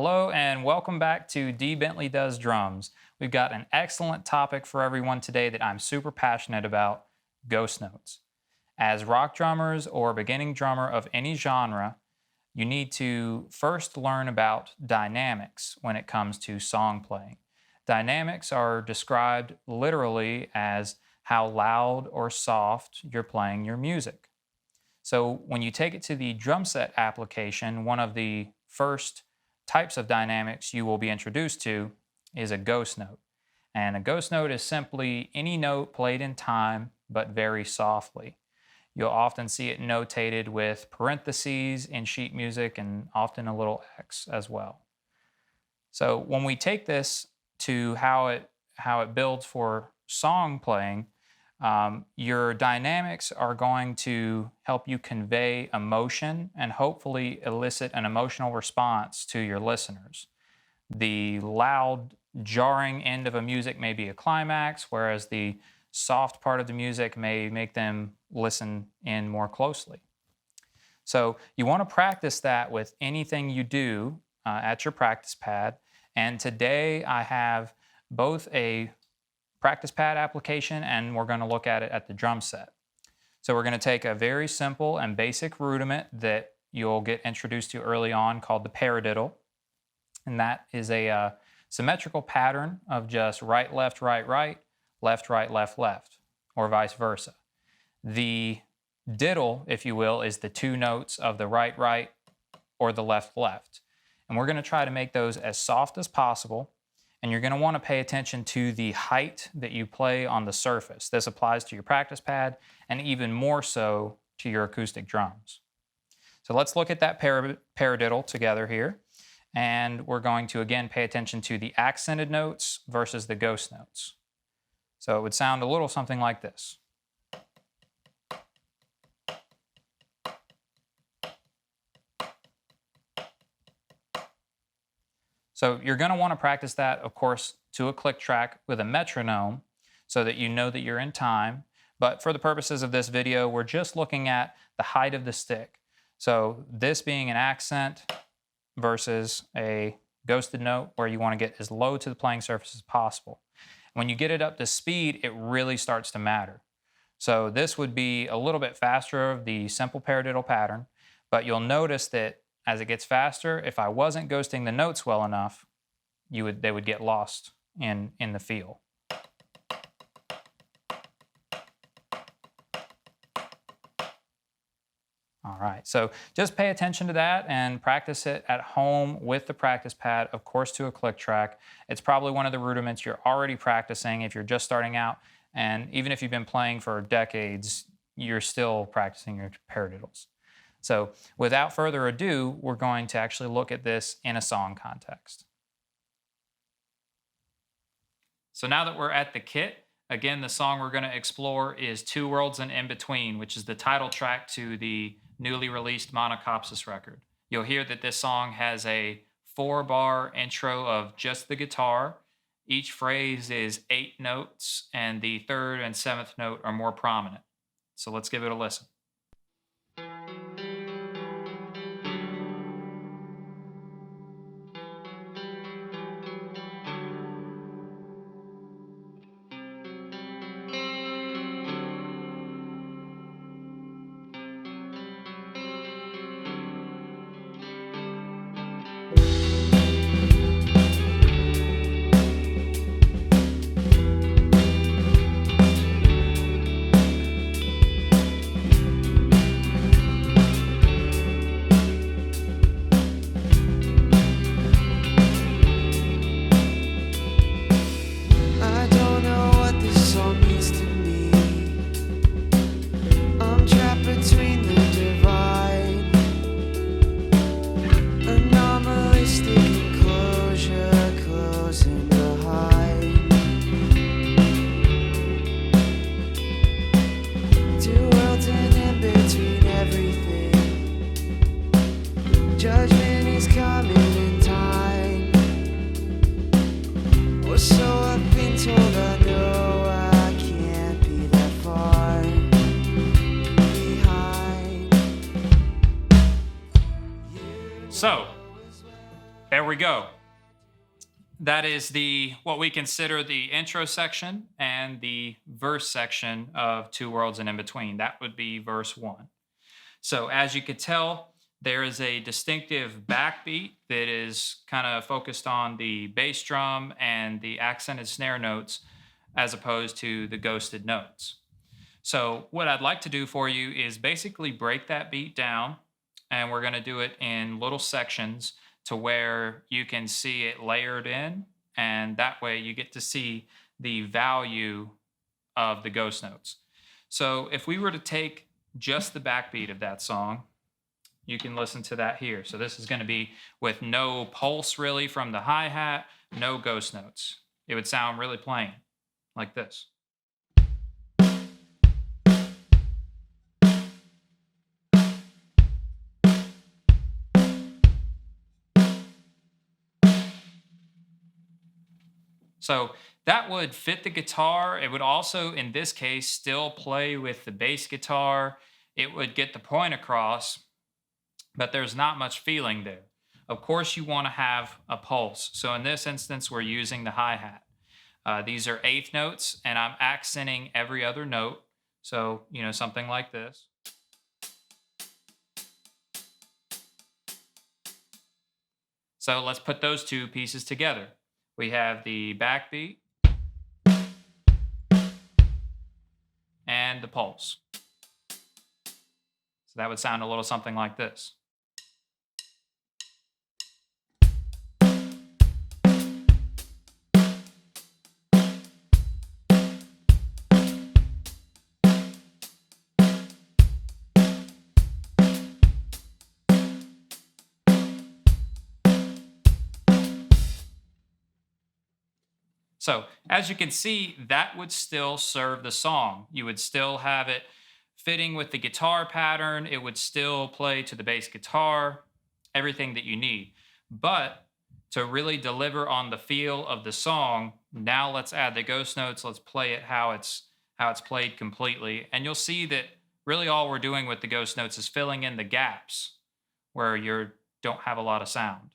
Hello and welcome back to D. Bentley Does Drums. We've got an excellent topic for everyone today that I'm super passionate about, ghost notes. As rock drummers or beginning drummer of any genre, you need to first learn about dynamics when it comes to song playing. Dynamics are described literally as how loud or soft you're playing your music. So when you take it to the drum set application, one of the first types of dynamics you will be introduced to is a ghost note. And a ghost note is simply any note played in time but very softly. You'll often see it notated with parentheses in sheet music and often a little X as well. So when we take this to how it builds for song playing, your dynamics are going to help you convey emotion and hopefully elicit an emotional response to your listeners. The loud, jarring end of a music may be a climax, whereas the soft part of the music may make them listen in more closely. So you want to practice that with anything you do at your practice pad. And today I have both a practice pad application and we're going to look at it at the drum set. So we're going to take a very simple and basic rudiment that you'll get introduced to early on called the paradiddle. And that is a symmetrical pattern of just right, left, right, left, left, or vice versa. The diddle, if you will, is the two notes of the right, right, or the left, left. And we're going to try to make those as soft as possible. And you're going to want to pay attention to the height that you play on the surface. This applies to your practice pad and even more so to your acoustic drums. So let's look at that paradiddle together here. And we're going to again pay attention to the accented notes versus the ghost notes. So it would sound a little something like this. So you're going to want to practice that, of course, to a click track with a metronome so that you know that you're in time. But for the purposes of this video, we're just looking at the height of the stick. So this being an accent versus a ghosted note where you want to get as low to the playing surface as possible. When you get it up to speed, it really starts to matter. So this would be a little bit faster of the simple paradiddle pattern, but you'll notice that as it gets faster, if I wasn't ghosting the notes well enough, they would get lost in the feel. All right, so just pay attention to that and practice it at home with the practice pad, of course, to a click track. It's probably one of the rudiments you're already practicing if you're just starting out, and even if you've been playing for decades, you're still practicing your paradiddles. So without further ado, we're going to actually look at this in a song context. So now that we're at the kit, again, the song we're going to explore is Two Worlds and In Between, which is the title track to the newly released Monachopsis record. You'll hear that this song has a 4-bar intro of just the guitar. Each phrase is 8 notes, and the 3rd and 7th note are more prominent. So let's give it a listen. Judgment is coming in time. Or so I've been told. I know I can't be that far behind. So, There we go. That is what we consider the intro section and the verse section of Two Worlds and In Between. That would be verse 1. So as you could tell, there is a distinctive backbeat that is kind of focused on the bass drum and the accented snare notes as opposed to the ghosted notes. So what I'd like to do for you is basically break that beat down, and we're going to do it in little sections to where you can see it layered in, and that way you get to see the value of the ghost notes. So if we were to take just the backbeat of that song, you can listen to that here. So this is going to be with no pulse really from the hi-hat, no ghost notes. It would sound really plain, like this. So that would fit the guitar. It would also, in this case, still play with the bass guitar. It would get the point across, but there's not much feeling there. Of course, you want to have a pulse. So in this instance, we're using the hi-hat. These are eighth notes, and I'm accenting every other note. So, something like this. So let's put those two pieces together. We have the backbeat and the pulse. So that would sound a little something like this. So as you can see, that would still serve the song. You would still have it fitting with the guitar pattern. It would still play to the bass guitar, everything that you need. But to really deliver on the feel of the song, now let's add the ghost notes. Let's play it how it's played completely. And you'll see that really all we're doing with the ghost notes is filling in the gaps where you don't have a lot of sound.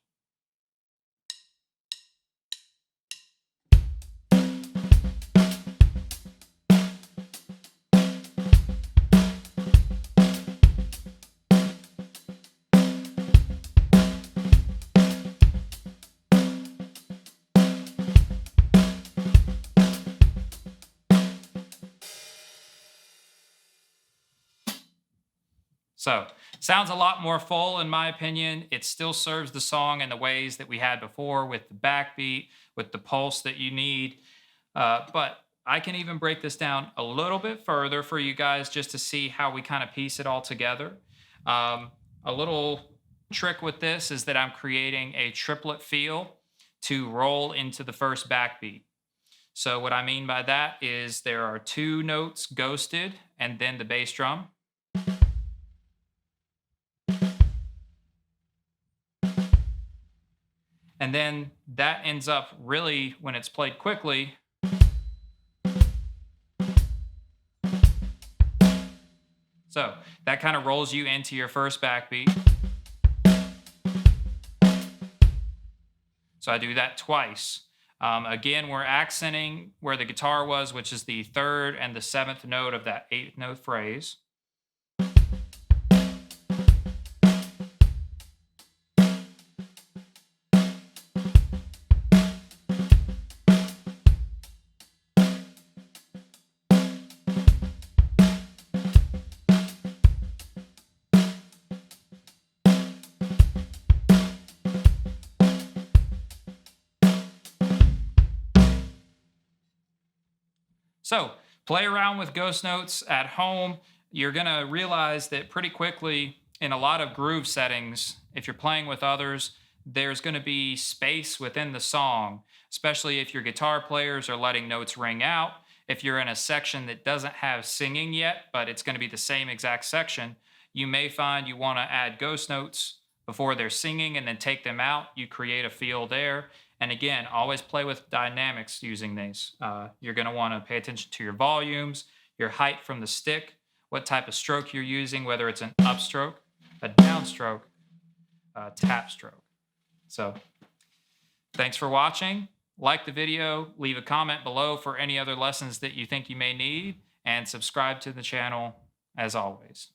So, sounds a lot more full in my opinion. It still serves the song in the ways that we had before with the backbeat, with the pulse that you need. But I can even break this down a little bit further for you guys just to see how we kind of piece it all together. A little trick with this is that I'm creating a triplet feel to roll into the first backbeat. So what I mean by that is there are two notes ghosted and then the bass drum. And then that ends up really, when it's played quickly, so that kind of rolls you into your first backbeat. So I do that twice. Again, we're accenting where the guitar was, which is the third and the seventh note of that eighth note phrase. So play around with ghost notes at home. You're going to realize that pretty quickly in a lot of groove settings, if you're playing with others, there's going to be space within the song, especially if your guitar players are letting notes ring out. If you're in a section that doesn't have singing yet, but it's going to be the same exact section, you may find you want to add ghost notes before they're singing and then take them out. You create a feel there. And again, always play with dynamics using these. You're going to want to pay attention to your volumes, your height from the stick, what type of stroke you're using, whether it's an upstroke, a downstroke, a tap stroke. So Thanks for watching. Like the video, leave a comment below for any other lessons that you think you may need, and subscribe to the channel as always.